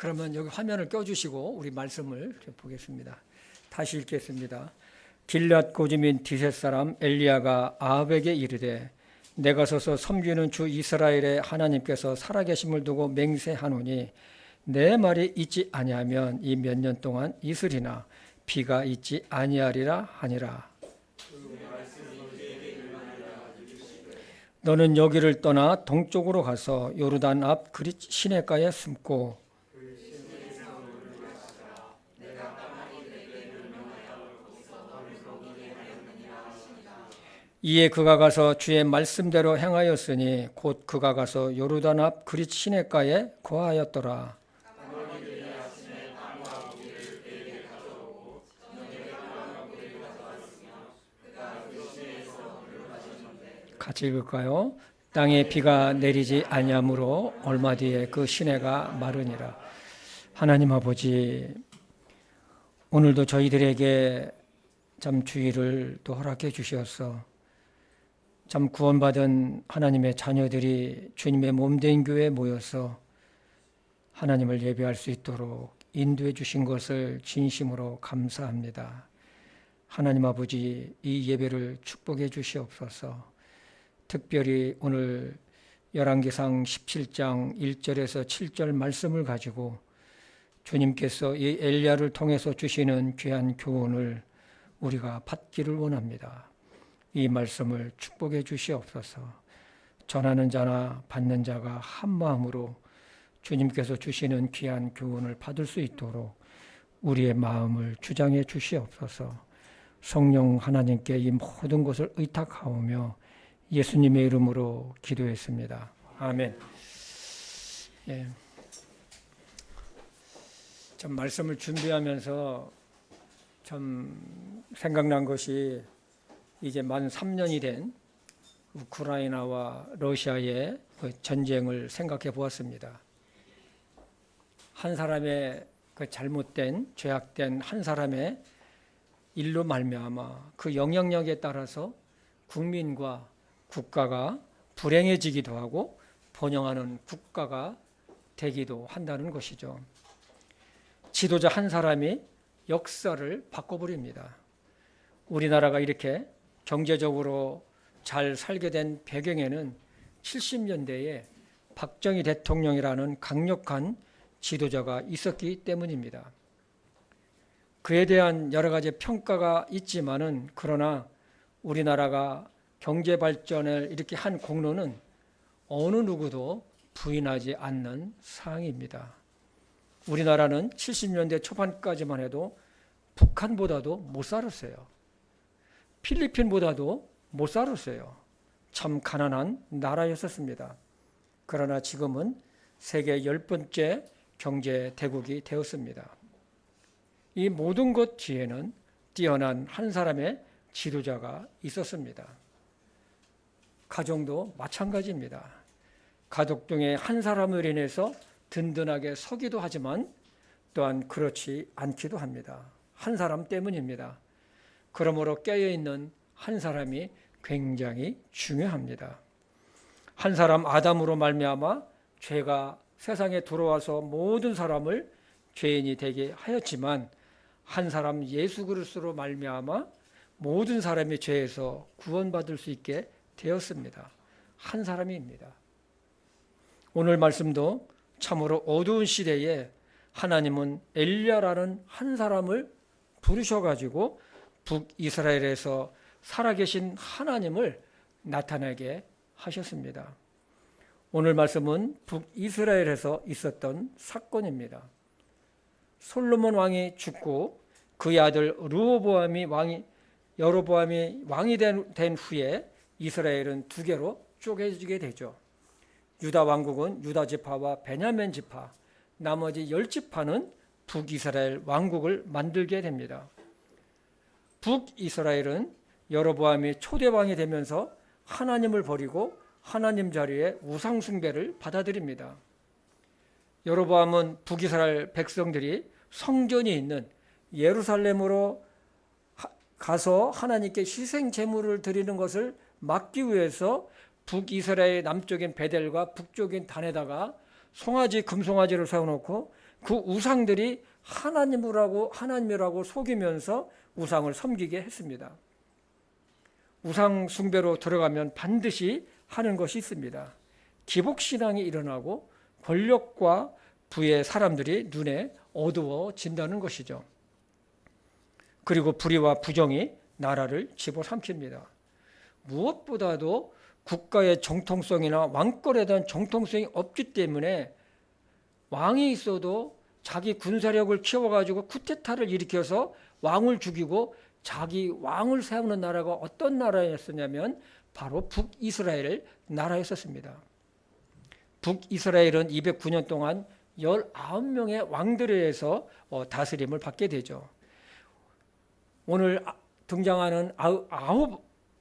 그러면 여기 화면을 껴주시고 우리 말씀을 좀 보겠습니다. 다시 읽겠습니다. 길앗 고즈민 디셋 사람 엘리야가 아합에게 이르되 내가 서서 섬기는 주 이스라엘의 하나님께서 살아계심을 두고 맹세하노니 내 말이 있지 아니하면 이 몇 년 동안 있으리나 비가 있지 아니하리라 하니라. 너는 여기를 떠나 동쪽으로 가서 요르단 앞 그릿 시내가에 숨고 이에 그가 가서 주의 말씀대로 행하였으니 곧 그가 가서 요르단 앞 그릿 시내가에 거하였더라. 같이 읽을까요? 땅에 비가 내리지 아니하므로 얼마 뒤에 그 시내가 마르니라. 하나님 아버지, 오늘도 저희들에게 참 주의를 또 허락해 주시었어. 참 구원받은 하나님의 자녀들이 주님의 몸된 교회에 모여서 하나님을 예배할 수 있도록 인도해 주신 것을 진심으로 감사합니다. 하나님 아버지, 이 예배를 축복해 주시옵소서. 특별히 오늘 열왕기상 17장 1절에서 7절 말씀을 가지고 주님께서 이 엘리야를 통해서 주시는 귀한 교훈을 우리가 받기를 원합니다. 이 말씀을 축복해 주시옵소서. 전하는 자나 받는 자가 한 마음으로 주님께서 주시는 귀한 교훈을 받을 수 있도록 우리의 마음을 주장해 주시옵소서. 성령 하나님께 이 모든 것을 의탁하오며 예수님의 이름으로 기도했습니다. 아멘. 예. 참 말씀을 준비하면서 참 생각난 것이 이제 만 3년이 된 우크라이나와 러시아의 그 전쟁을 생각해 보았습니다. 한 사람의 그 잘못된 죄악된 한 사람의 일로 말미암아 그 영향력에 따라서 국민과 국가가 불행해지기도 하고 번영하는 국가가 되기도 한다는 것이죠. 지도자 한 사람이 역사를 바꿔버립니다. 우리나라가 이렇게 경제적으로 잘 살게 된 배경에는 70년대에 박정희 대통령이라는 강력한 지도자가 있었기 때문입니다. 그에 대한 여러 가지 평가가 있지만은 그러나 우리나라가 경제 발전을 이렇게 한 공로는 어느 누구도 부인하지 않는 사항입니다. 우리나라는 70년대 초반까지만 해도 북한보다도 못 살았어요. 필리핀보다도 못 살았어요. 참 가난한 나라였었습니다. 그러나 지금은 세계 10번째 경제 대국이 되었습니다. 이 모든 것 뒤에는 뛰어난 한 사람의 지도자가 있었습니다. 가정도 마찬가지입니다. 가족 중에 한 사람을 인해서 든든하게 서기도 하지만 또한 그렇지 않기도 합니다. 한 사람 때문입니다. 그러므로 깨어있는 한 사람이 굉장히 중요합니다. 한 사람 아담으로 말미암아 죄가 세상에 들어와서 모든 사람을 죄인이 되게 하였지만 한 사람 예수 그리스도로 말미암아 모든 사람이 죄에서 구원받을 수 있게 되었습니다. 한 사람입니다. 오늘 말씀도 참으로 어두운 시대에 하나님은 엘리야라는 한 사람을 부르셔가지고 북이스라엘에서 살아계신 하나님을 나타나게 하셨습니다. 오늘 말씀은 북이스라엘에서 있었던 사건입니다. 솔로몬 왕이 죽고 그의 아들 여로보암이 왕이 된 후에 이스라엘은 두 개로 쪼개지게 되죠. 유다 왕국은 유다 지파와 베냐민 지파, 나머지 10지파는 북이스라엘 왕국을 만들게 됩니다. 북이스라엘은 여로보암이 초대왕이 되면서 하나님을 버리고 하나님 자리에 우상 숭배를 받아들입니다. 여로보암은 북이스라엘 백성들이 성전이 있는 예루살렘으로 가서 하나님께 희생 제물을 드리는 것을 막기 위해서 북이스라엘 남쪽인 베델과 북쪽인 단에다가 금송아지를 세워놓고 그 우상들이 하나님이라고 속이면서 우상을 섬기게 했습니다. 우상 숭배로 들어가면 반드시 하는 것이 있습니다. 기복신앙이 일어나고 권력과 부의 사람들이 눈에 어두워진다는 것이죠. 그리고 불의와 부정이 나라를 집어삼킵니다. 무엇보다도 국가의 정통성이나 왕권에 대한 정통성이 없기 때문에 왕이 있어도 자기 군사력을 키워가지고 쿠데타를 일으켜서 왕을 죽이고 자기 왕을 세우는 나라가 어떤 나라였었냐면 바로 북이스라엘 나라였었습니다. 북이스라엘은 209년 동안 19명의 왕들에 의해서 다스림을 받게 되죠. 오늘 등장하는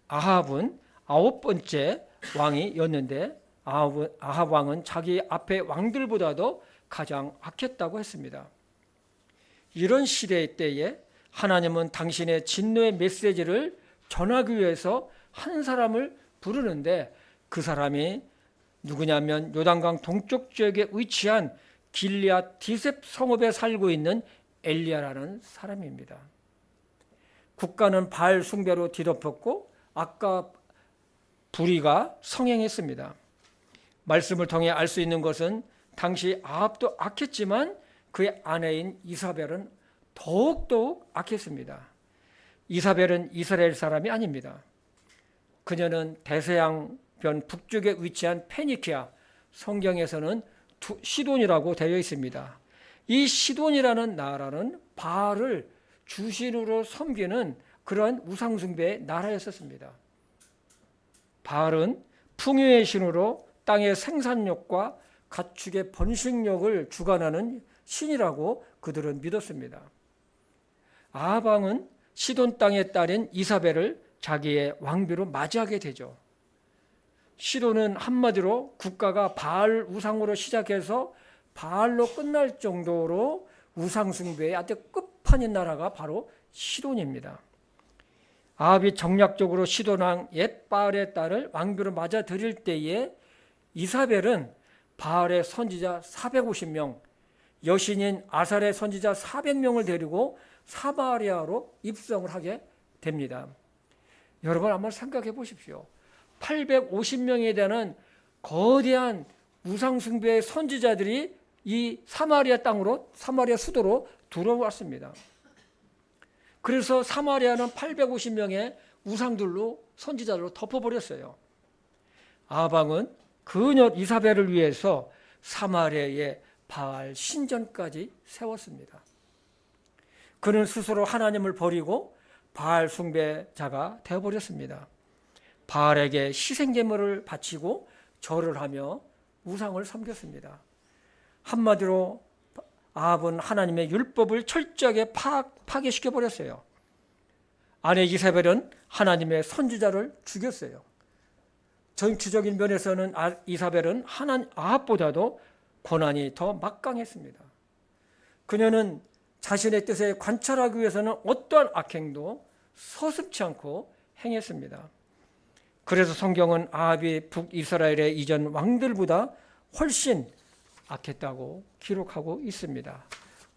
아합은 9번째 왕이었는데 아합 왕은 자기 앞의 왕들보다도 가장 악했다고 했습니다. 이런 시대 때에 하나님은 당신의 진노의 메시지를 전하기 위해서 한 사람을 부르는데 그 사람이 누구냐면 요단강 동쪽 지역에 위치한 길리앗 디셉 성읍에 살고 있는 엘리야라는 사람입니다. 국가는 바알 숭배로 뒤덮였고 아까 불의가 성행했습니다. 말씀을 통해 알 수 있는 것은 당시 아합도 악했지만 그의 아내인 이사벨은 더욱더욱 악했습니다. 이사벨은 이스라엘 사람이 아닙니다. 그녀는 대서양변 북쪽에 위치한 페니키아, 성경에서는 시돈이라고 되어 있습니다. 이 시돈이라는 나라는 바알을 주신으로 섬기는 그러한 우상숭배의 나라였었습니다. 바알은 풍요의 신으로 땅의 생산력과 가축의 번식력을 주관하는 신이라고 그들은 믿었습니다. 아합 왕은 시돈 땅의 딸인 이사벨을 자기의 왕비로 맞이하게 되죠. 시돈은 한마디로 국가가 바알 우상으로 시작해서 바알로 끝날 정도로 우상숭배의 아주 끝판인 나라가 바로 시돈입니다. 아합이 정략적으로 시돈 왕 옛 바알의 딸을 왕비로 맞아 들일 때에 이사벨은 바알의 선지자 450명, 여신인 아살의 선지자 400명을 데리고 사마리아로 입성을 하게 됩니다. 여러분 한번 생각해 보십시오. 850명에 대한 거대한 우상숭배의 선지자들이 이 사마리아 땅으로, 사마리아 수도로 들어왔습니다. 그래서 사마리아는 850명의 우상들로 선지자들로 덮어버렸어요. 아합 왕은 그녀 이사벨을 위해서 사마리아에 바알 신전까지 세웠습니다. 그는 스스로 하나님을 버리고 바알 숭배자가 되어버렸습니다. 바알에게 희생제물을 바치고 절을 하며 우상을 섬겼습니다. 한마디로 아합은 하나님의 율법을 철저하게 파괴시켜버렸어요. 아내 이사벨은 하나님의 선지자를 죽였어요. 정치적인 면에서는 이사벨은 아합보다도 고난이 더 막강했습니다. 그녀는 자신의 뜻에 관철하기 위해서는 어떠한 악행도 서슴지 않고 행했습니다. 그래서 성경은 아합이 북이스라엘의 이전 왕들보다 훨씬 악했다고 기록하고 있습니다.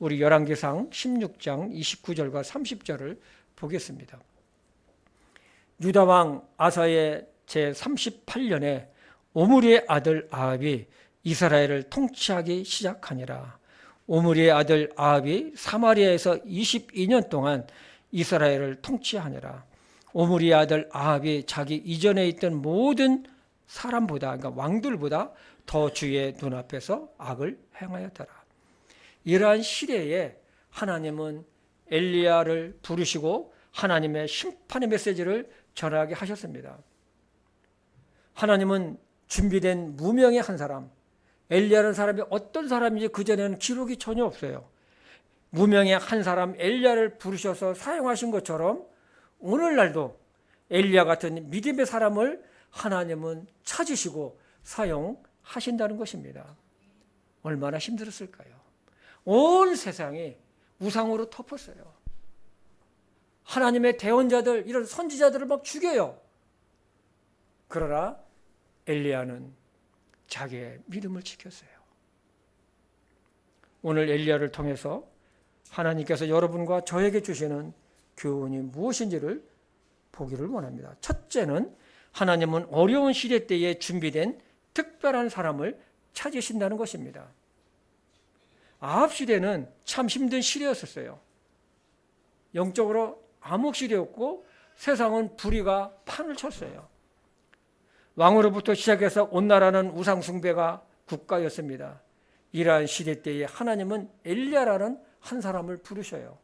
우리 열왕기상 16장 29절과 30절을 보겠습니다. 유다왕 아사의 제38년에 오므리의 아들 아합이 이스라엘을 통치하기 시작하니라. 오므리의 아들 아합이 사마리아에서 22년 동안 이스라엘을 통치하니라. 오므리의 아들 아합이 자기 이전에 있던 모든 사람보다, 그러니까 왕들보다 더 주의 눈앞에서 악을 행하였더라. 이러한 시대에 하나님은 엘리야를 부르시고 하나님의 심판의 메시지를 전하게 하셨습니다. 하나님은 준비된 무명의 한 사람, 엘리야라는 사람이 어떤 사람인지 그전에는 기록이 전혀 없어요. 무명의 한 사람 엘리야를 부르셔서 사용하신 것처럼 오늘날도 엘리야 같은 믿음의 사람을 하나님은 찾으시고 사용하신다는 것입니다. 얼마나 힘들었을까요? 온 세상이 우상으로 덮었어요. 하나님의 대언자들, 이런 선지자들을 막 죽여요. 그러나 엘리야는 자기의 믿음을 지켰어요. 오늘 엘리야를 통해서 하나님께서 여러분과 저에게 주시는 교훈이 무엇인지를 보기를 원합니다. 첫째는 하나님은 어려운 시대 때에 준비된 특별한 사람을 찾으신다는 것입니다. 아합 시대는 참 힘든 시대였었어요. 영적으로 암흑 시대였고 세상은 불의가 판을 쳤어요. 왕으로부터 시작해서 온 나라는 우상 숭배가 국가였습니다. 이러한 시대 때에 하나님은 엘리야라는 한 사람을 부르셔요.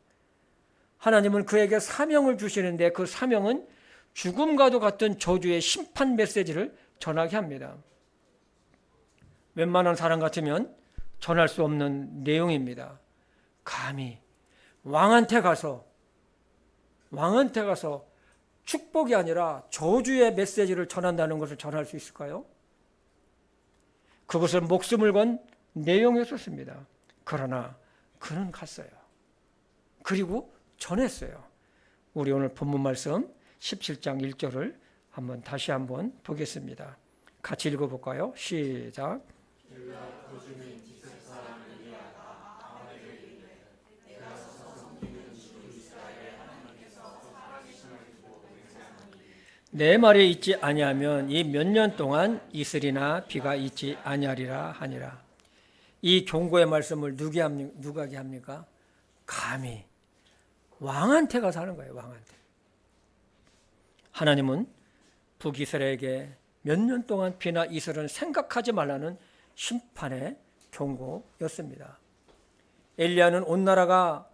하나님은 그에게 사명을 주시는데 그 사명은 죽음과도 같은 저주의 심판 메시지를 전하게 합니다. 웬만한 사람 같으면 전할 수 없는 내용입니다. 감히 왕한테 가서 축복이 아니라 저주의 메시지를 전한다는 것을 전할 수 있을까요? 그것은 목숨을 건 내용이었습니다. 그러나 그는 갔어요. 그리고 전했어요. 우리 오늘 본문 말씀 17장 1절을 다시 한번 보겠습니다. 같이 읽어볼까요? 시작. 내 말에 있지 아니하면 이 몇 년 동안 이슬이나 비가 있지 아니하리라 하니라. 이 경고의 말씀을 누구에게 합니까? 감히 왕한테 가서 하는 거예요. 왕한테. 하나님은 북이스라엘에게 몇 년 동안 비나 이슬은 생각하지 말라는 심판의 경고였습니다. 엘리야는 온 나라가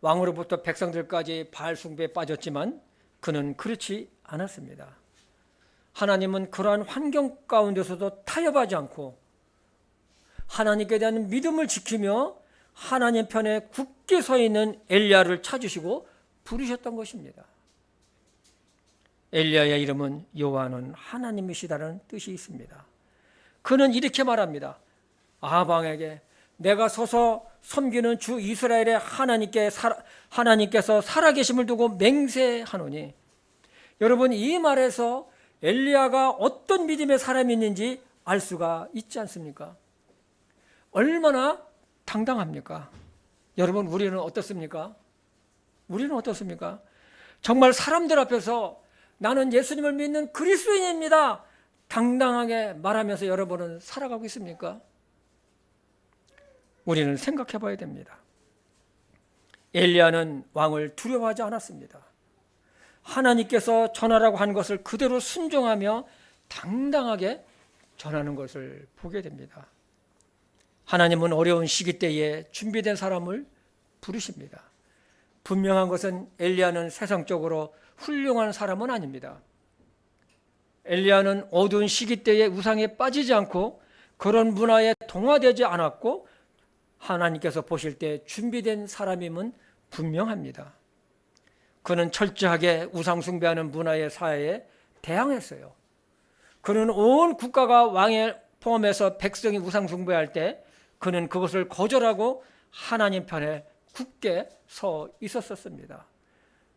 왕으로부터 백성들까지 바알 숭배에 빠졌지만 그는 그렇지 않았습니다. 하나님은 그러한 환경 가운데서도 타협하지 않고 하나님께 대한 믿음을 지키며 하나님 편에 굳게 서 있는 엘리야를 찾으시고 부르셨던 것입니다. 엘리야의 이름은 여호와는 하나님이시다는 뜻이 있습니다. 그는 이렇게 말합니다. 아합 왕에게 내가 서서 섬기는 주 이스라엘의 하나님께서 살아계심을 두고 맹세하노니. 여러분, 이 말에서 엘리야가 어떤 믿음의 사람이 있는지 알 수가 있지 않습니까? 얼마나 당당합니까? 여러분, 우리는 어떻습니까? 정말 사람들 앞에서 나는 예수님을 믿는 그리스도인입니다, 당당하게 말하면서 여러분은 살아가고 있습니까? 우리는 생각해 봐야 됩니다. 엘리야는 왕을 두려워하지 않았습니다. 하나님께서 전하라고 한 것을 그대로 순종하며 당당하게 전하는 것을 보게 됩니다. 하나님은 어려운 시기 때에 준비된 사람을 부르십니다. 분명한 것은 엘리야는 세상적으로 훌륭한 사람은 아닙니다. 엘리야는 어두운 시기 때에 우상에 빠지지 않고 그런 문화에 동화되지 않았고 하나님께서 보실 때 준비된 사람임은 분명합니다. 그는 철저하게 우상 숭배하는 문화의 사회에 대항했어요. 그는 온 국가가 왕을 포함해서 백성이 우상 숭배할 때 그는 그것을 거절하고 하나님 편에 굳게 서 있었습니다.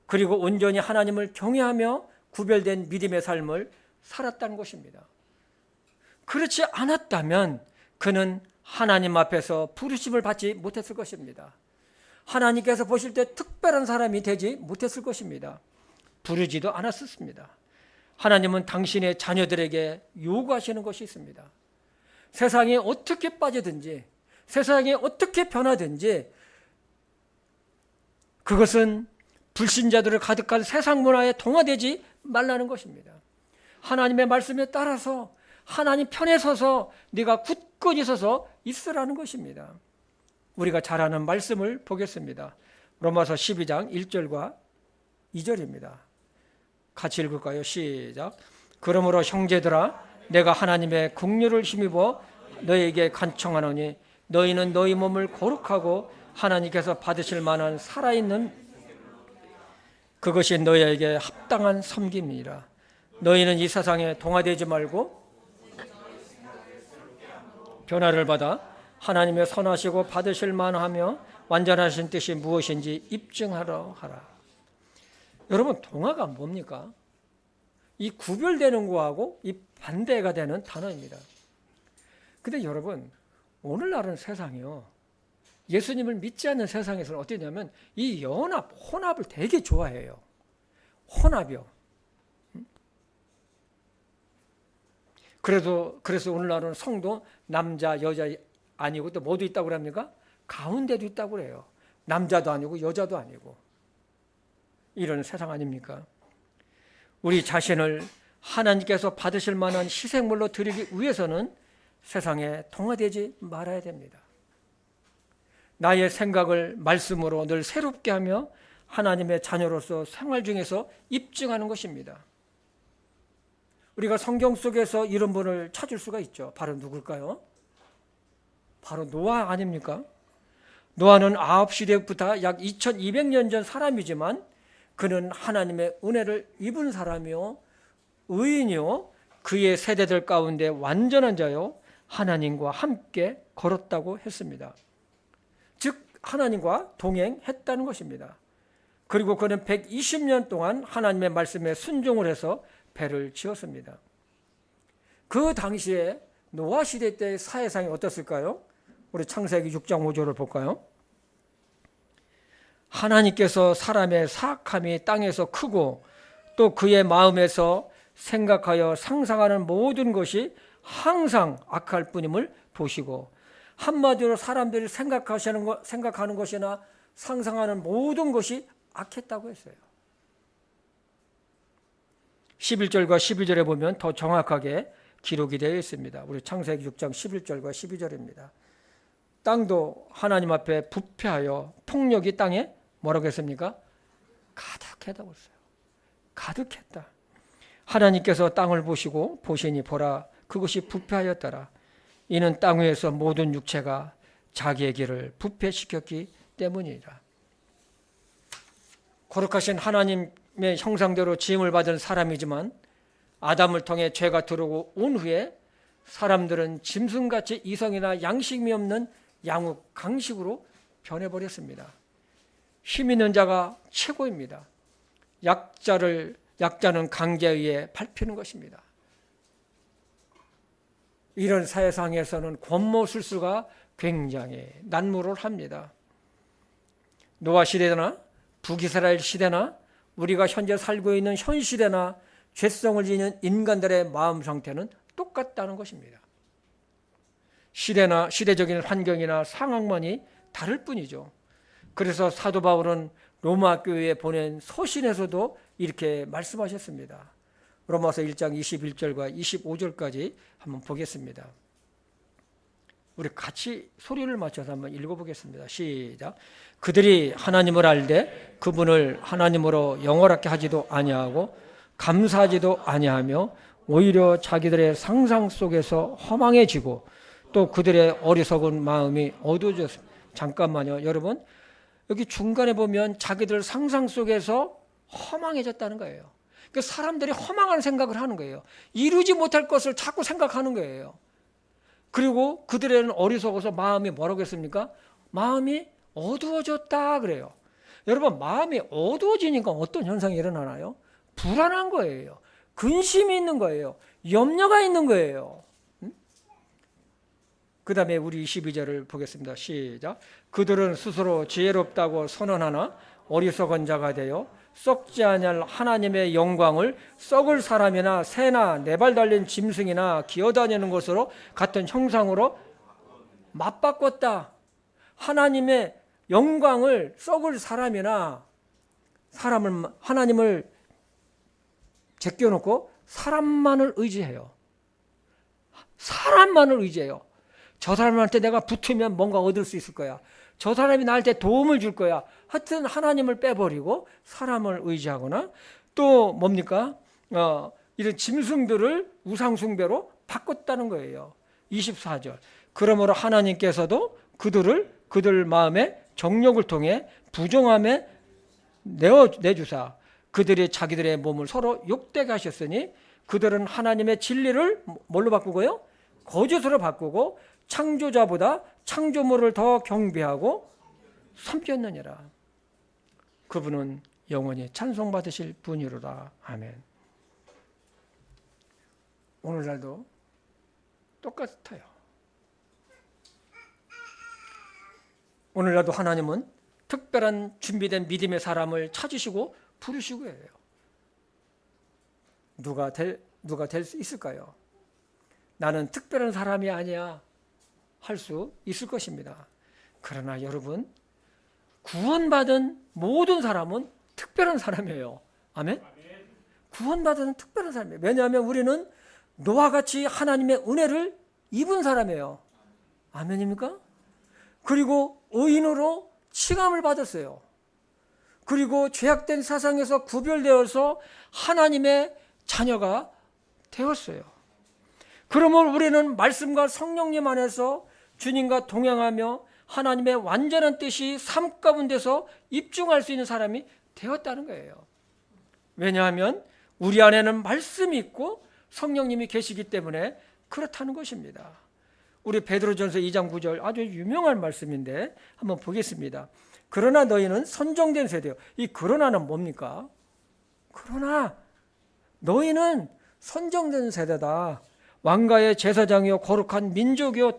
그리고 온전히 하나님을 경외하며 구별된 믿음의 삶을 살았다는 것입니다. 그렇지 않았다면 그는 하나님 앞에서 부르심을 받지 못했을 것입니다. 하나님께서 보실 때 특별한 사람이 되지 못했을 것입니다. 부르지도 않았습니다. 하나님은 당신의 자녀들에게 요구하시는 것이 있습니다. 세상에 어떻게 빠지든지, 세상에 어떻게 변하든지 그것은 불신자들을 가득한 세상 문화에 동화되지 말라는 것입니다. 하나님의 말씀에 따라서 하나님 편에 서서 네가 굳건히 서서 있으라는 것입니다. 우리가 잘 아는 말씀을 보겠습니다. 로마서 12장 1절과 2절입니다. 같이 읽을까요? 시작. 그러므로 형제들아, 내가 하나님의 긍휼을 힘입어 너희에게 간청하노니 너희는 너희 몸을 거룩하고 하나님께서 받으실 만한 살아있는 그것이 너희에게 합당한 섬김이니라. 너희는 이 세상에 동화되지 말고 변화를 받아 하나님의 선하시고 받으실 만하며 완전하신 뜻이 무엇인지 입증하러 하라. 여러분, 동화가 뭡니까? 이 구별되는 거하고 이 반대가 되는 단어입니다. 근데 여러분, 오늘날은 세상이요, 예수님을 믿지 않는 세상에서는 어떠냐면 이 혼합을 되게 좋아해요. 혼합이요. 그래서 오늘날은 성도 남자, 여자 아니고 또 뭐도 있다고 그럽니까? 가운데도 있다고 그래요. 남자도 아니고 여자도 아니고. 이런 세상 아닙니까? 우리 자신을 하나님께서 받으실 만한 희생물로 드리기 위해서는 세상에 동화되지 말아야 됩니다. 나의 생각을 말씀으로 늘 새롭게 하며 하나님의 자녀로서 생활 중에서 입증하는 것입니다. 우리가 성경 속에서 이런 분을 찾을 수가 있죠. 바로 누굴까요? 바로 노아 아닙니까? 노아는 아합 시대부터 약 2200년 전 사람이지만 그는 하나님의 은혜를 입은 사람이요, 의인이요, 그의 세대들 가운데 완전한 자요, 하나님과 함께 걸었다고 했습니다. 즉 하나님과 동행했다는 것입니다. 그리고 그는 120년 동안 하나님의 말씀에 순종을 해서 배를 지었습니다. 그 당시에 노아 시대 때의 사회상이 어떻을까요? 우리 창세기 6장 5절을 볼까요? 하나님께서 사람의 사악함이 땅에서 크고 또 그의 마음에서 생각하여 상상하는 모든 것이 항상 악할 뿐임을 보시고, 한마디로 사람들이 생각하는 것이나 상상하는 모든 것이 악했다고 했어요. 11절과 12절에 보면 더 정확하게 기록이 되어 있습니다. 우리 창세기 6장 11절과 12절입니다. 땅도 하나님 앞에 부패하여 폭력이 땅에 뭐라고 했습니까? 가득했다고 했어요. 가득했다. 하나님께서 땅을 보시니 보라, 그것이 부패하였더라. 이는 땅 위에서 모든 육체가 자기의 길을 부패시켰기 때문이라. 거룩하신 하나님의 형상대로 지음을 받은 사람이지만 아담을 통해 죄가 들어오고 온 후에 사람들은 짐승같이 이성이나 양심이 없는 양욱 강식으로 변해버렸습니다. 힘 있는 자가 최고입니다. 약자는 강제에 의해 밟히는 것입니다. 이런 사회상에서는 권모술수가 굉장히 난무를 합니다. 노아 시대나 북이스라엘 시대나 우리가 현재 살고 있는 현 시대나 죄성을 지닌 인간들의 마음 상태는 똑같다는 것입니다. 시대적인 환경이나 상황만이 다를 뿐이죠. 그래서 사도 바울은 로마 교회에 보낸 서신에서도 이렇게 말씀하셨습니다. 로마서 1장 21절과 25절까지 한번 보겠습니다. 우리 같이 소리를 맞춰서 한번 읽어보겠습니다. 시작. 그들이 하나님을 알되 그분을 하나님으로 영원하게 하지도 아니하고 감사하지도 아니하며 오히려 자기들의 상상 속에서 허망해지고 또 그들의 어리석은 마음이 어두워졌습니다. 잠깐만요. 여러분, 여기 중간에 보면 자기들 상상 속에서 허망해졌다는 거예요. 그러니까 사람들이 허망한 생각을 하는 거예요. 이루지 못할 것을 자꾸 생각하는 거예요. 그리고 그들에는 어리석어서 마음이 뭐라고 했습니까? 마음이 어두워졌다 그래요. 여러분, 마음이 어두워지니까 어떤 현상이 일어나나요? 불안한 거예요. 근심이 있는 거예요. 염려가 있는 거예요. 그 다음에 우리 22절을 보겠습니다. 시작. 그들은 스스로 지혜롭다고 선언하나 어리석은 자가 되어 썩지 아니할 하나님의 영광을 썩을 사람이나 새나 네 발 달린 짐승이나 기어다니는 것으로 같은 형상으로 맞바꿨다. 하나님의 영광을 썩을 사람이나 하나님을 제껴놓고 사람만을 의지해요. 사람만을 의지해요. 저 사람한테 내가 붙으면 뭔가 얻을 수 있을 거야. 저 사람이 나한테 도움을 줄 거야. 하여튼 하나님을 빼버리고 사람을 의지하거나 또 뭡니까? 이런 짐승들을 우상숭배로 바꿨다는 거예요. 24절. 그러므로 하나님께서도 그들 마음의 정욕을 통해 부정함에 내주사 그들이 자기들의 몸을 서로 욕되게 하셨으니 그들은 하나님의 진리를 뭘로 바꾸고요? 거짓으로 바꾸고 창조자보다 창조물을 더 경배하고 섬겼느니라. 그분은 영원히 찬송받으실 분이로다. 아멘. 오늘날도 똑같아요. 오늘날도 하나님은 특별한 준비된 믿음의 사람을 찾으시고 부르시고 해요. 누가 될 수 있을까요? 나는 특별한 사람이 아니야 할 수 있을 것입니다. 그러나 여러분, 구원받은 모든 사람은 특별한 사람이에요. 아멘? 구원받은 특별한 사람이에요. 왜냐하면 우리는 노아와 같이 하나님의 은혜를 입은 사람이에요. 아멘입니까? 그리고 의인으로 칭함을 받았어요. 그리고 죄악된 세상에서 구별되어서 하나님의 자녀가 되었어요. 그러면 우리는 말씀과 성령님 안에서 주님과 동행하며 하나님의 완전한 뜻이 삶 가운데서 입증할 수 있는 사람이 되었다는 거예요. 왜냐하면 우리 안에는 말씀이 있고 성령님이 계시기 때문에 그렇다는 것입니다. 우리 베드로전서 2장 9절 아주 유명한 말씀인데 한번 보겠습니다. 그러나 너희는 선정된 세대요. 이 그러나는 뭡니까? 그러나 너희는 선정된 세대다. 왕가의 제사장이요 거룩한 민족이요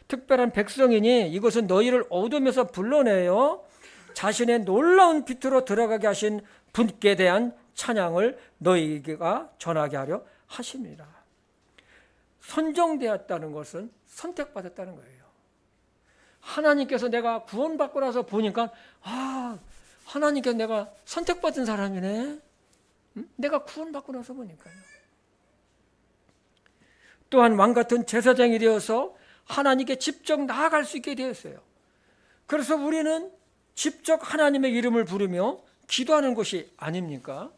특별한 백성이니 이것은 너희를 어둠에서 불러내어 자신의 놀라운 빛으로 들어가게 하신 분께 대한 찬양을 너희가 전하게 하려 하십니다. 선정되었다는 것은 선택받았다는 거예요. 하나님께서 내가 구원받고 나서 보니까 하나님께서 내가 선택받은 사람이네. 내가 구원받고 나서 보니까요. 또한 왕같은 제사장이 되어서 하나님께 직접 나아갈 수 있게 되었어요. 그래서 우리는 직접 하나님의 이름을 부르며 기도하는 것이 아닙니까?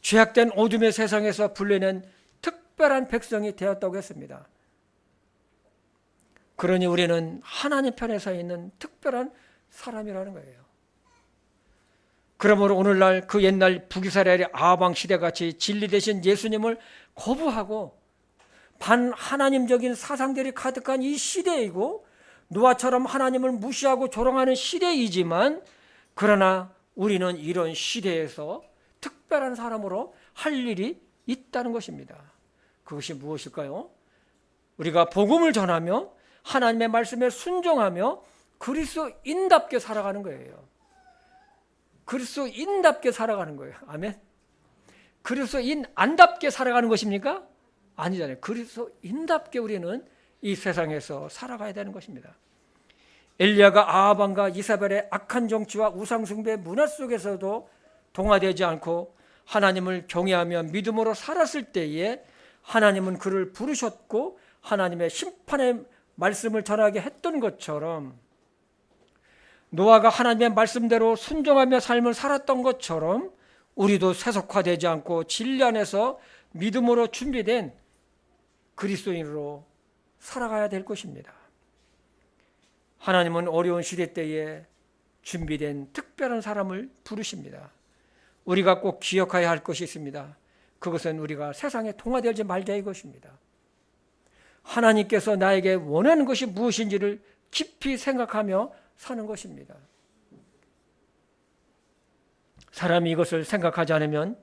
죄악된 어둠의 세상에서 불러낸 특별한 백성이 되었다고 했습니다. 그러니 우리는 하나님 편에 서 있는 특별한 사람이라는 거예요. 그러므로 오늘날 그 옛날 북이스라엘의 아방 시대같이 진리 대신 예수님을 거부하고 반하나님적인 사상들이 가득한 이 시대이고 노아처럼 하나님을 무시하고 조롱하는 시대이지만 그러나 우리는 이런 시대에서 특별한 사람으로 할 일이 있다는 것입니다. 그것이 무엇일까요? 우리가 복음을 전하며 하나님의 말씀에 순종하며 그리스도인답게 살아가는 거예요. 그리스도인답게 살아가는 거예요. 아멘. 그리스도인 안답게 살아가는 것입니까? 아니잖아요. 그리스도인답게 우리는 이 세상에서 살아가야 되는 것입니다. 엘리야가 아합왕과 이사벨의 악한 정치와 우상숭배 문화 속에서도 동화되지 않고 하나님을 경외하며 믿음으로 살았을 때에 하나님은 그를 부르셨고 하나님의 심판의 말씀을 전하게 했던 것처럼 노아가 하나님의 말씀대로 순종하며 삶을 살았던 것처럼 우리도 세속화되지 않고 진리 안에서 믿음으로 준비된 그리스도인으로 살아가야 될 것입니다. 하나님은 어려운 시대 때에 준비된 특별한 사람을 부르십니다. 우리가 꼭 기억해야 할 것이 있습니다. 그것은 우리가 세상에 통화되지 말자 이것입니다. 하나님께서 나에게 원하는 것이 무엇인지를 깊이 생각하며 사는 것입니다. 사람이 이것을 생각하지 않으면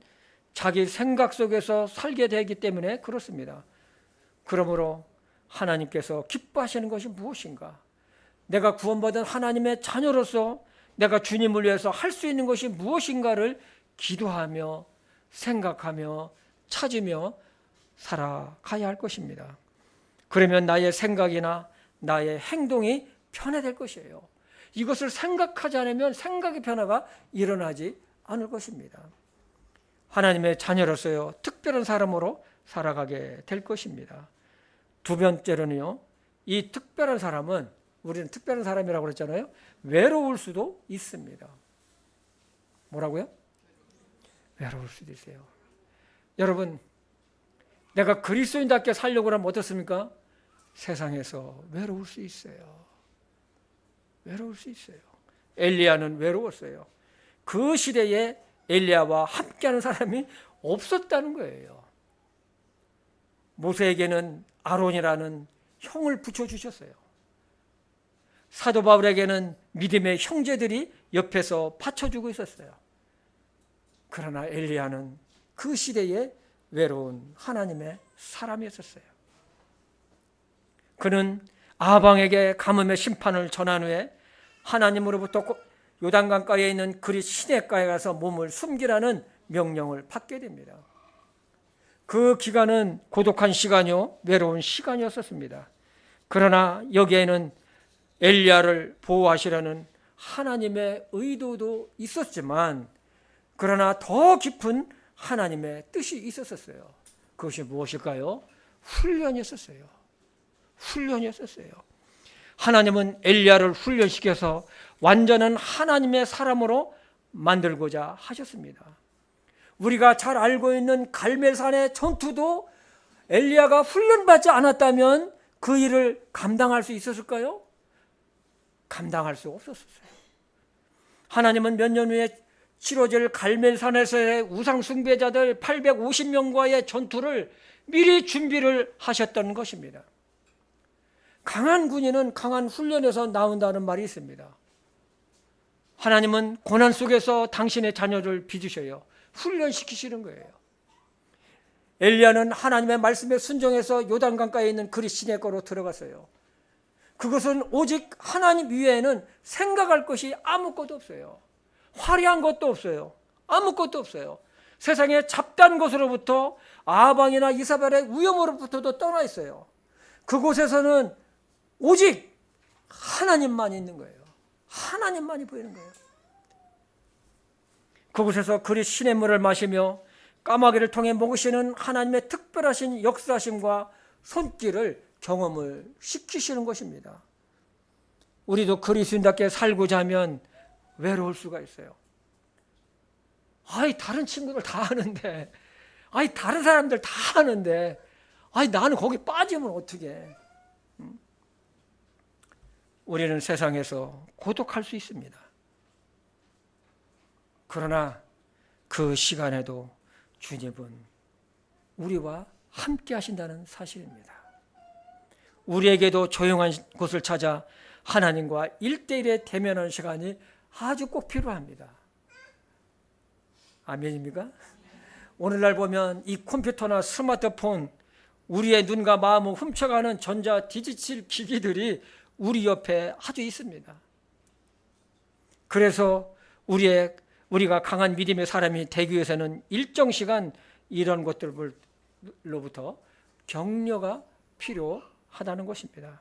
자기 생각 속에서 살게 되기 때문에 그렇습니다. 그러므로 하나님께서 기뻐하시는 것이 무엇인가? 내가 구원받은 하나님의 자녀로서 내가 주님을 위해서 할 수 있는 것이 무엇인가를 기도하며 생각하며 찾으며 살아가야 할 것입니다. 그러면 나의 생각이나 나의 행동이 변화될 것이에요. 이것을 생각하지 않으면 생각의 변화가 일어나지 않을 것입니다. 하나님의 자녀로서요 특별한 사람으로 살아가게 될 것입니다. 두 번째로는요, 이 특별한 사람은 우리는 특별한 사람이라고 그랬잖아요. 외로울 수도 있습니다. 뭐라고요? 외로울 수도 있어요. 여러분, 내가 그리스도인답게 살려고 하면 어떻습니까? 세상에서 외로울 수 있어요. 외로울 수 있어요. 엘리야는 외로웠어요. 그 시대에 엘리야와 함께하는 사람이 없었다는 거예요. 모세에게는 아론이라는 형을 붙여주셨어요. 사도 바울에게는 믿음의 형제들이 옆에서 받쳐주고 있었어요. 그러나 엘리야는 그 시대에 외로운 하나님의 사람이었어요. 그는 아방에게 가뭄의 심판을 전한 후에 하나님으로부터 요단강가에 있는 그리 시내가에 가서 몸을 숨기라는 명령을 받게 됩니다. 그 기간은 고독한 시간이요, 외로운 시간이었었습니다. 그러나 여기에는 엘리야를 보호하시려는 하나님의 의도도 있었지만, 그러나 더 깊은 하나님의 뜻이 있었어요. 그것이 무엇일까요? 훈련이었어요. 훈련이었어요. 하나님은 엘리야를 훈련시켜서 완전한 하나님의 사람으로 만들고자 하셨습니다. 우리가 잘 알고 있는 갈멜산의 전투도 엘리야가 훈련받지 않았다면 그 일을 감당할 수 있었을까요? 감당할 수 없었어요. 하나님은 몇 년 후에 치러질 갈멜산에서의 우상 숭배자들 850명과의 전투를 미리 준비를 하셨던 것입니다. 강한 군인은 강한 훈련에서 나온다는 말이 있습니다. 하나님은 고난 속에서 당신의 자녀를 빚으셔요. 훈련시키시는 거예요. 엘리야는 하나님의 말씀에 순종해서 요단강가에 있는 그리 시내가로 들어갔어요. 그것은 오직 하나님 위에는 생각할 것이 아무것도 없어요. 화려한 것도 없어요. 아무것도 없어요. 세상의 잡다한 것으로부터 아방이나 이사벨의 위험으로부터도 떠나 있어요. 그곳에서는 오직 하나님만 있는 거예요. 하나님만이 보이는 거예요. 그곳에서 그리 시냇물을 마시며 까마귀를 통해 먹으시는 하나님의 특별하신 역사심과 손길을 경험을 시키시는 것입니다. 우리도 그리스도인답게 살고자 하면 외로울 수가 있어요. 다른 친구들 다 하는데, 다른 사람들 다 하는데, 나는 거기 빠지면 어떡해. 우리는 세상에서 고독할 수 있습니다. 그러나 그 시간에도 주님은 우리와 함께 하신다는 사실입니다. 우리에게도 조용한 곳을 찾아 하나님과 1대1에 대면하는 시간이 아주 꼭 필요합니다. 아멘입니까? 오늘날 보면 이 컴퓨터나 스마트폰, 우리의 눈과 마음을 훔쳐가는 전자 디지털 기기들이 우리 옆에 아주 있습니다. 그래서 우리가 강한 믿음의 사람이 되기 위해서는 일정 시간 이런 것들로부터 격려가 필요하다는 것입니다.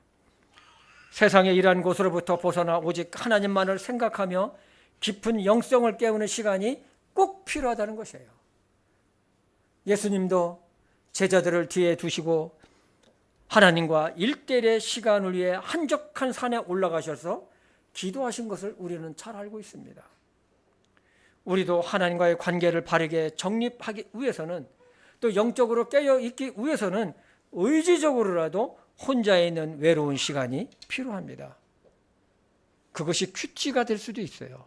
세상의 이러한 곳으로부터 벗어나 오직 하나님만을 생각하며 깊은 영성을 깨우는 시간이 꼭 필요하다는 것이에요. 예수님도 제자들을 뒤에 두시고 하나님과 1대1의 시간을 위해 한적한 산에 올라가셔서 기도하신 것을 우리는 잘 알고 있습니다. 우리도 하나님과의 관계를 바르게 정립하기 위해서는, 또 영적으로 깨어있기 위해서는 의지적으로라도 혼자 있는 외로운 시간이 필요합니다. 그것이 큐티가 될 수도 있어요.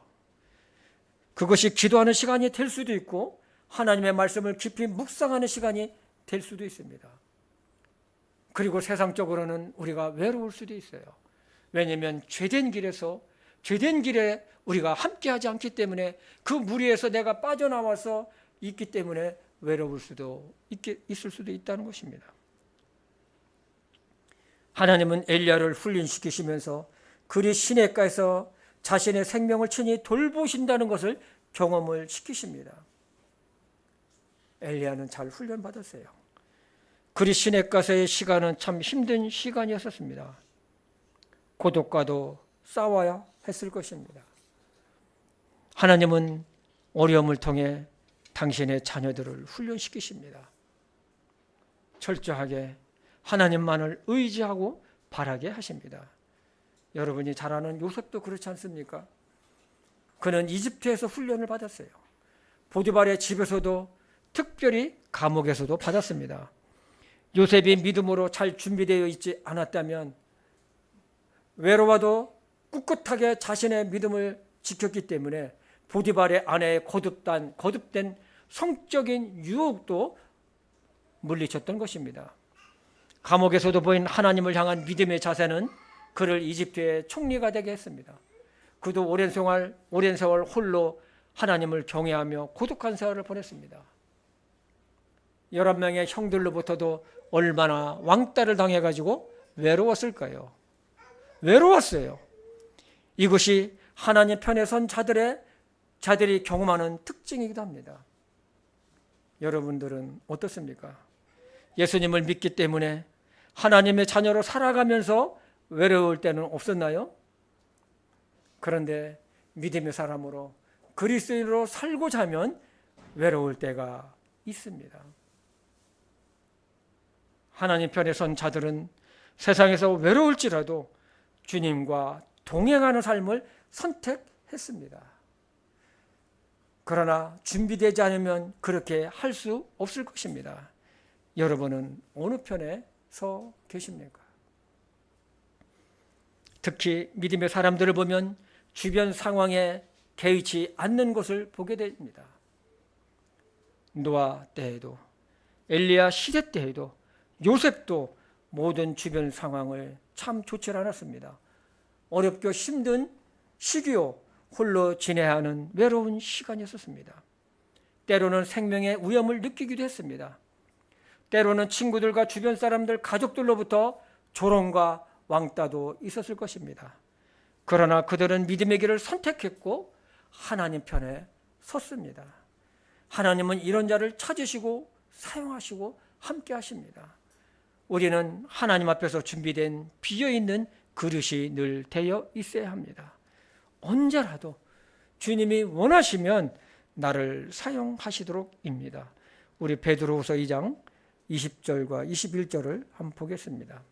그것이 기도하는 시간이 될 수도 있고 하나님의 말씀을 깊이 묵상하는 시간이 될 수도 있습니다. 그리고 세상적으로는 우리가 외로울 수도 있어요. 왜냐하면 죄된 길에 우리가 함께하지 않기 때문에, 그 무리에서 내가 빠져나와서 있기 때문에 외로울 수도 있을 수도 있다는 것입니다. 하나님은 엘리야를 훈련시키시면서 그리 시냇가에서 자신의 생명을 친히 돌보신다는 것을 경험을 시키십니다. 엘리야는 잘 훈련받았어요. 그리 시냇가에서의 시간은 참 힘든 시간이었습니다. 고독과도 싸워야 했을 것입니다. 하나님은 어려움을 통해 당신의 자녀들을 훈련시키십니다. 철저하게 하나님만을 의지하고 바라게 하십니다. 여러분이 잘 아는 요셉도 그렇지 않습니까? 그는 이집트에서 훈련을 받았어요. 보디발의 집에서도, 특별히 감옥에서도 받았습니다. 요셉이 믿음으로 잘 준비되어 있지 않았다면, 외로워도 꿋꿋하게 자신의 믿음을 지켰기 때문에 보디발의 아내의 거듭된 성적인 유혹도 물리쳤던 것입니다. 감옥에서도 보인 하나님을 향한 믿음의 자세는 그를 이집트의 총리가 되게 했습니다. 그도 오랜 세월 홀로 하나님을 경외하며 고독한 세월을 보냈습니다. 11명의 형들로부터도 얼마나 왕따를 당해가지고 외로웠을까요? 외로웠어요. 이것이 하나님 편에 선 자들이 경험하는 특징이기도 합니다. 여러분들은 어떻습니까? 예수님을 믿기 때문에 하나님의 자녀로 살아가면서 외로울 때는 없었나요? 그런데 믿음의 사람으로 그리스도인으로 살고자 하면 외로울 때가 있습니다. 하나님 편에 선 자들은 세상에서 외로울지라도 주님과 동행하는 삶을 선택했습니다. 그러나 준비되지 않으면 그렇게 할 수 없을 것입니다. 여러분은 어느 편에 서 계십니까? 특히 믿음의 사람들을 보면 주변 상황에 개의치 않는 것을 보게 됩니다. 노아 때에도 엘리야 시대 때에도 요셉도 모든 주변 상황을 참 좋지 않았습니다. 어렵고 힘든 시기요 홀로 지내야 하는 외로운 시간이었습니다. 때로는 생명의 위험을 느끼기도 했습니다. 때로는 친구들과 주변 사람들, 가족들로부터 조롱과 왕따도 있었을 것입니다. 그러나 그들은 믿음의 길을 선택했고 하나님 편에 섰습니다. 하나님은 이런 자를 찾으시고 사용하시고 함께 하십니다. 우리는 하나님 앞에서 준비된 비어있는 그릇이 늘 되어 있어야 합니다. 언제라도 주님이 원하시면 나를 사용하시도록입니다. 우리 베드로후서 2장 20절과 21절을 한번 보겠습니다.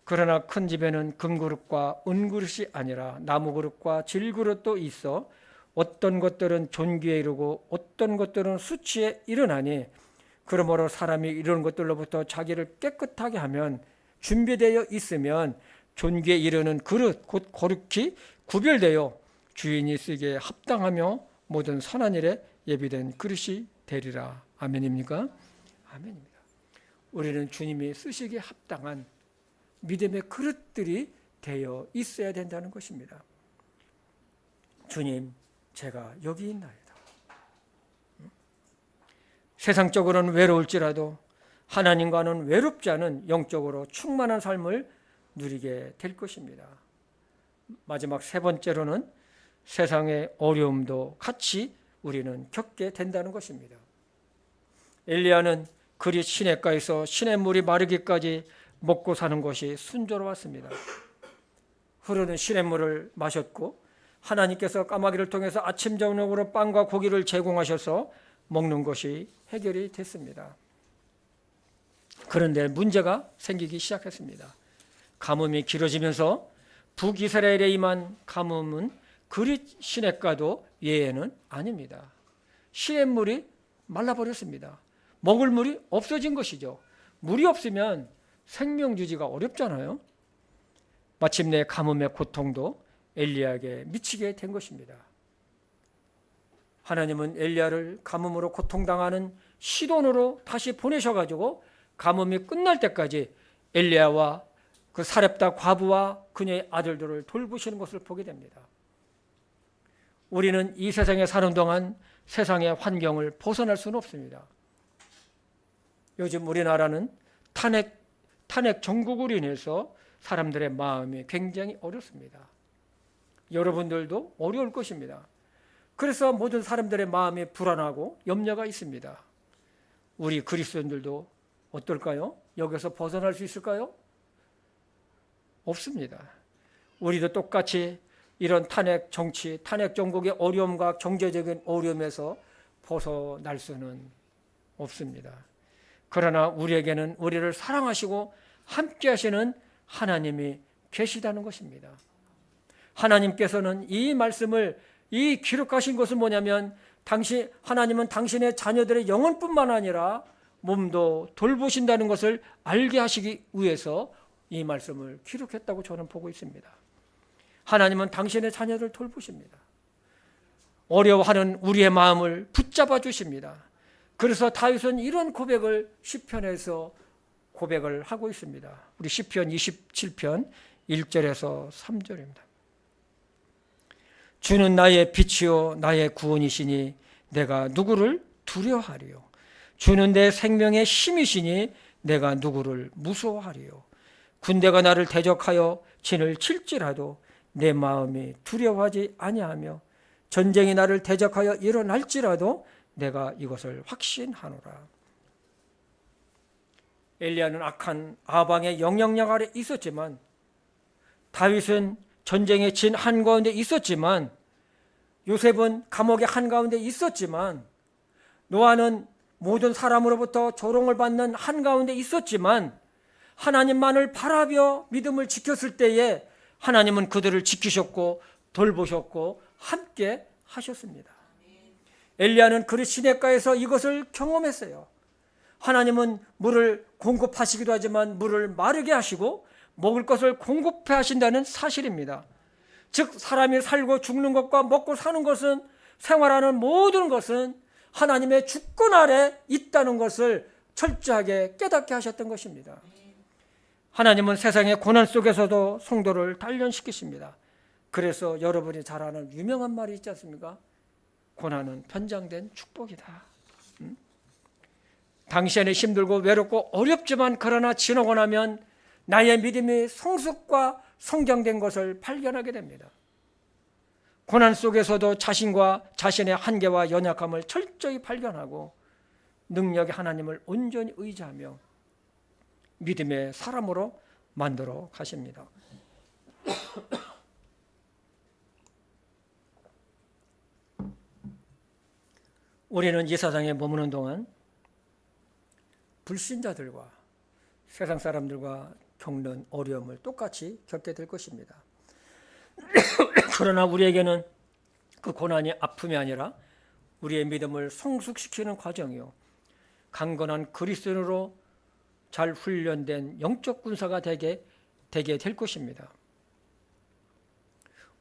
그러나 큰 집에는 금그릇과 은그릇이 아니라 나무그릇과 질그릇도 있어 어떤 것들은 존귀에 이르고 어떤 것들은 수치에 이르나니 그러므로 사람이 이런 것들로부터 자기를 깨끗하게 하면 준비되어 있으면 존귀에 이르는 그릇 곧 거룩히 구별되어 주인이 쓰기에 합당하며 모든 선한 일에 예비된 그릇이 되리라. 아멘입니까? 아멘입니다. 우리는 주님이 쓰시기에 합당한 믿음의 그릇들이 되어 있어야 된다는 것입니다. 주님, 제가 여기 있나이다. 세상적으로는 외로울지라도 하나님과는 외롭지 않은 영적으로 충만한 삶을 누리게 될 것입니다. 마지막 세 번째로는 세상의 어려움도 같이 우리는 겪게 된다는 것입니다. 엘리야는 그리 시냇가에서 시냇물이 마르기까지 먹고 사는 것이 순조로웠습니다. 흐르는 시냇물을 마셨고 하나님께서 까마귀를 통해서 아침 저녁으로 빵과 고기를 제공하셔서 먹는 것이 해결이 됐습니다. 그런데 문제가 생기기 시작했습니다. 가뭄이 길어지면서 북이스라엘에 임한 가뭄은 그리 시냇가도 예외는 아닙니다. 시냇물이 말라버렸습니다. 먹을 물이 없어진 것이죠. 물이 없으면 생명 유지가 어렵잖아요. 마침내 가뭄의 고통도 엘리야에게 미치게 된 것입니다. 하나님은 엘리야를 가뭄으로 고통당하는 시돈으로 다시 보내셔가지고 가뭄이 끝날 때까지 엘리야와 그 사렙다 과부와 그녀의 아들들을 돌보시는 것을 보게 됩니다. 우리는 이 세상에 사는 동안 세상의 환경을 벗어날 수는 없습니다. 요즘 우리나라는 탄핵 정국으로 인해서 사람들의 마음이 굉장히 어렵습니다. 여러분들도 어려울 것입니다. 그래서 모든 사람들의 마음이 불안하고 염려가 있습니다. 우리 그리스도인들도 어떨까요? 여기서 벗어날 수 있을까요? 없습니다. 우리도 똑같이 이런 탄핵 정치, 탄핵 정국의 어려움과 경제적인 어려움에서 벗어날 수는 없습니다. 그러나 우리에게는 우리를 사랑하시고 함께 하시는 하나님이 계시다는 것입니다. 하나님께서는 이 말씀을 이 기록하신 것은 뭐냐면 하나님은 당신의 자녀들의 영혼뿐만 아니라 몸도 돌보신다는 것을 알게 하시기 위해서 이 말씀을 기록했다고 저는 보고 있습니다. 하나님은 당신의 자녀들을 돌보십니다. 어려워하는 우리의 마음을 붙잡아 주십니다. 그래서 다윗은 이런 고백을 시편에서 고백을 하고 있습니다. 우리 시편 27편 1절에서 3절입니다. 주는 나의 빛이요 나의 구원이시니 내가 누구를 두려워하리요. 주는 내 생명의 힘이시니 내가 누구를 무서워하리요. 군대가 나를 대적하여 진을 칠지라도 내 마음이 두려워하지 아니하며 전쟁이 나를 대적하여 일어날지라도 내가 이것을 확신하노라. 엘리야는 악한 아방의 영향력 아래 있었지만, 다윗은 전쟁의 진 한가운데 있었지만, 요셉은 감옥의 한가운데 있었지만, 노아는 모든 사람으로부터 조롱을 받는 한가운데 있었지만, 하나님만을 바라며 믿음을 지켰을 때에 하나님은 그들을 지키셨고 돌보셨고 함께 하셨습니다. 엘리야는 그릇 시냇가에서 이것을 경험했어요. 하나님은 물을 공급하시기도 하지만 물을 마르게 하시고 먹을 것을 공급해 하신다는 사실입니다. 즉 사람이 살고 죽는 것과 먹고 사는 것은, 생활하는 모든 것은 하나님의 주권 아래 있다는 것을 철저하게 깨닫게 하셨던 것입니다. 하나님은 세상의 고난 속에서도 성도를 단련시키십니다. 그래서 여러분이 잘 아는 유명한 말이 있지 않습니까? 고난은 편장된 축복이다. 당시에는 힘들고 외롭고 어렵지만 그러나 지나고 나면 나의 믿음이 성숙과 성장된 것을 발견하게 됩니다. 고난 속에서도 자신과 자신의 한계와 연약함을 철저히 발견하고 능력의 하나님을 온전히 의지하며 믿음의 사람으로 만들어 가십니다. 우리는 이 세상에 머무는 동안 불신자들과 세상 사람들과 겪는 어려움을 똑같이 겪게 될 것입니다. 그러나 우리에게는 그 고난이 아픔이 아니라 우리의 믿음을 성숙시키는 과정이요, 강건한 그리스도인으로 잘 훈련된 영적 군사가 되게 될 것입니다.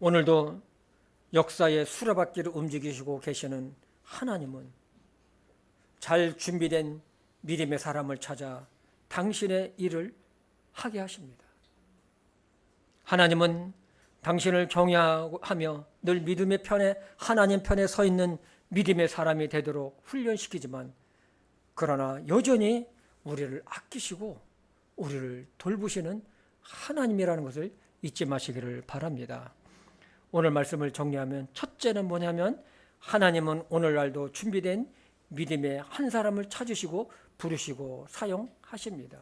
오늘도 역사의 수레바퀴를 움직이시고 계시는 하나님은 잘 준비된 믿음의 사람을 찾아 당신의 일을 하게 하십니다. 하나님은 당신을 경외하며 늘 믿음의 편에, 하나님 편에 서 있는 믿음의 사람이 되도록 훈련시키지만, 그러나 여전히 우리를 아끼시고 우리를 돌보시는 하나님이라는 것을 잊지 마시기를 바랍니다. 오늘 말씀을 정리하면, 첫째는 뭐냐면 하나님은 오늘날도 준비된 믿음의 한 사람을 찾으시고 부르시고 사용하십니다.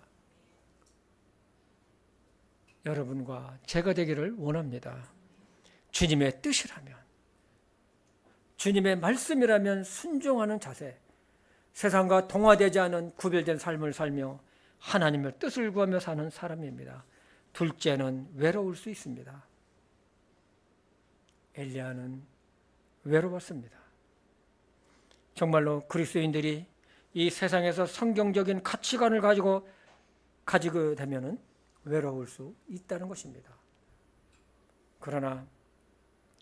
여러분과 제가 되기를 원합니다. 주님의 뜻이라면, 주님의 말씀이라면 순종하는 자세, 세상과 동화되지 않은 구별된 삶을 살며 하나님의 뜻을 구하며 사는 사람입니다. 둘째는 외로울 수 있습니다. 엘리야는 외로웠습니다. 정말로 그리스도인들이 이 세상에서 성경적인 가치관을 가지게 되면은 외로울 수 있다는 것입니다. 그러나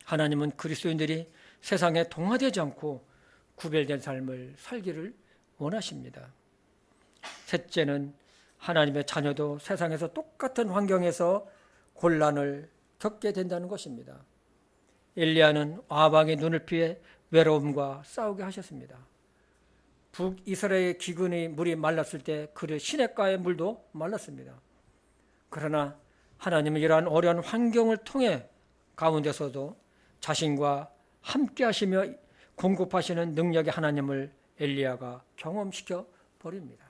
하나님은 그리스도인들이 세상에 동화되지 않고 구별된 삶을 살기를 원하십니다. 셋째는 하나님의 자녀도 세상에서 똑같은 환경에서 곤란을 겪게 된다는 것입니다. 엘리야는 아방의 눈을 피해 외로움과 싸우게 하셨습니다. 북이스라엘 기근의 물이 말랐을 때 그의 시냇가의 물도 말랐습니다. 그러나 하나님은 이러한 어려운 환경을 통해 가운데서도 자신과 함께 하시며 공급하시는 능력의 하나님을 엘리야가 경험시켜 버립니다.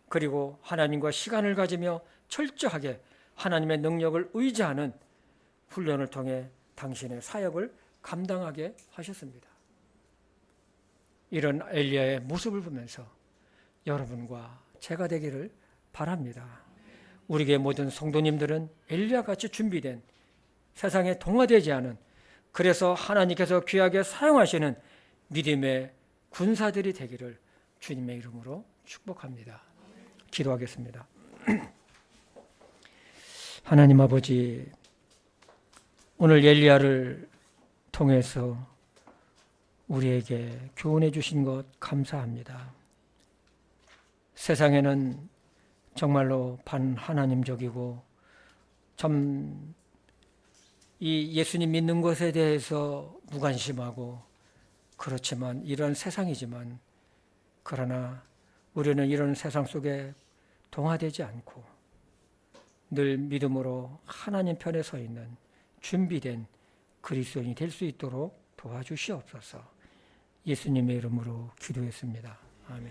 그리고 하나님과 시간을 가지며 철저하게 하나님의 능력을 의지하는 훈련을 통해 당신의 사역을 감당하게 하셨습니다. 이런 엘리야의 모습을 보면서 여러분과 제가 되기를 바랍니다. 우리의 모든 성도님들은 엘리야같이 준비된, 세상에 동화되지 않은, 그래서 하나님께서 귀하게 사용하시는 믿음의 군사들이 되기를 주님의 이름으로 축복합니다. 기도하겠습니다. 하나님 아버지, 오늘 엘리야를 통해서 우리에게 교훈해 주신 것 감사합니다. 세상에는 정말로 반하나님적이고 참 이 예수님 믿는 것에 대해서 무관심하고, 그렇지만 이런 세상이지만, 그러나 우리는 이런 세상 속에 동화되지 않고 늘 믿음으로 하나님 편에 서 있는 준비된 그리스도인이 될 수 있도록 도와주시옵소서. 예수님의 이름으로 기도했습니다. 아멘.